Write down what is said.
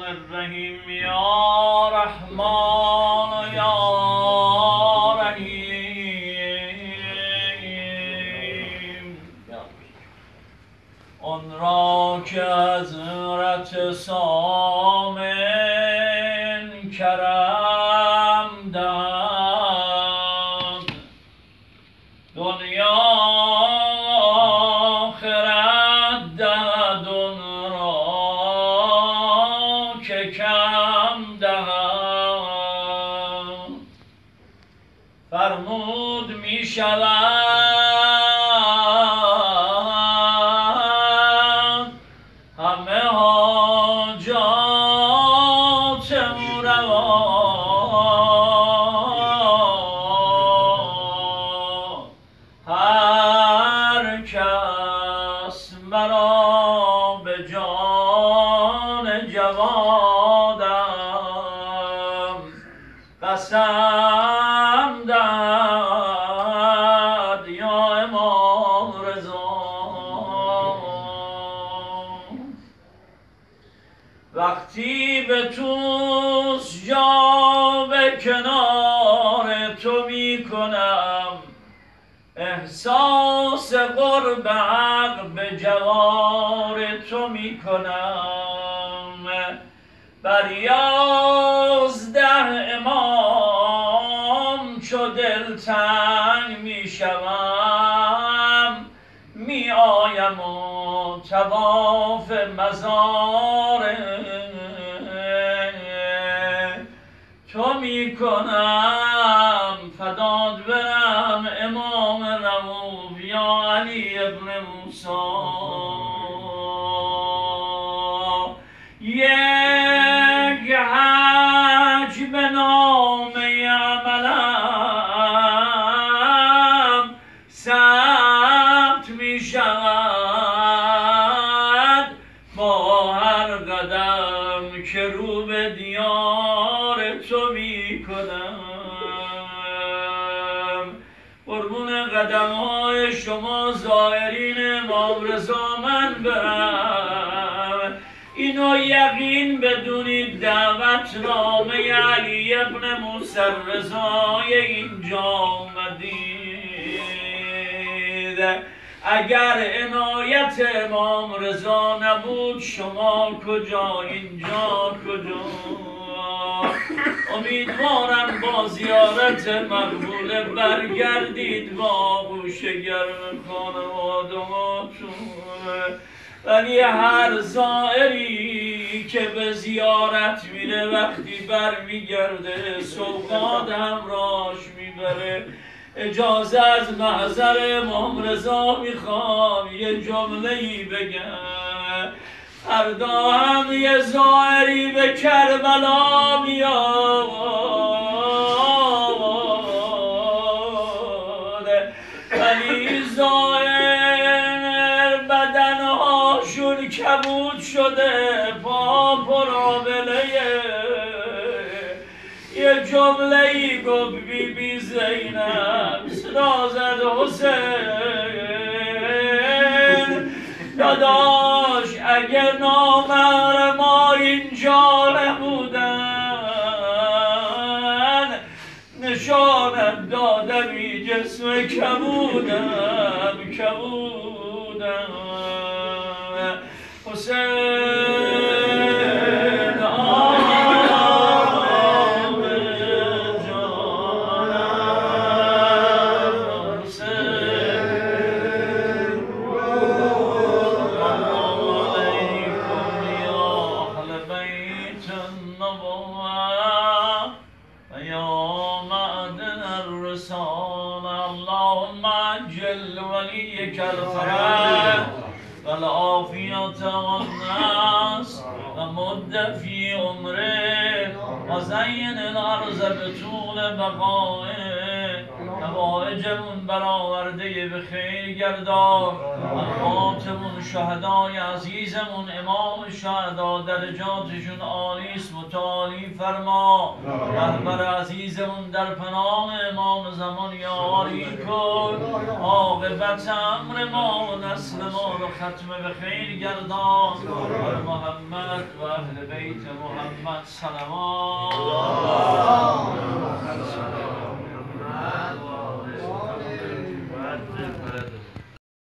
الرحیم یا رحمان یا رحیم. آن را که حضرت سامن کرم دهد، دنیا آخرت دهد آن را که کم دهد. فرمود می شود همه حاجات او روا، هر کس مرا به جان جوادم قسم دهد یا امام رضا. وقتی به توس جا به کنار تو می کنم، احساس قرب حق به جوار تو می کنم. بر 11 امام چو دلتنگ می شوم، می آیم و طواف مزار تو می کنم. فداد برم امام رؤوف یا علی ابن موسی. یک حج به نامه عملم ثبت می شود، با هر قدم که رو به دیار تو می کنم. قربون قدم های شما زائرین امام رضا من برم. اینو یقین بدونید دعوت نامه علی ابن موسی رضای اینجا آمدید. اگر عنایت امام رضا نبود شما کجا، اینجا کجا؟ امیدوارم با زیارت مقبول برگردید با آغوش گرم خانواده‌هاتون. ولی هر زائری که به زیارت میره وقتی برمیگرده سوغات همراهش میبره. اجازه از محضر امام رضا میخوام یه جمله‌ای بگم. فردا هم یه زائری به کربلا میاد، ولی زائر بدنهاشون کبود شده، پا پرآبله. یه جمله‌ای گفت بی بی زینب، صدا زد حسین داداش اگر نامحرما اینجا نبودن نشانت دادمی جسم کبودم حسین. الفرج والعافية والناس ومد في عمره وزين الأرض بطول بقائه حوائجمون برآورده به خیر گردان امواتمون شهدای عزیزمون امام شهدا درجاتشون عالیست متعالی فرما رهبر عزیزمون در پناه امام زمان یاری کن عاقبت امر ما و نسل ما رو ختم به خیر گردان بر محمد و اهل بیت محمد صلوات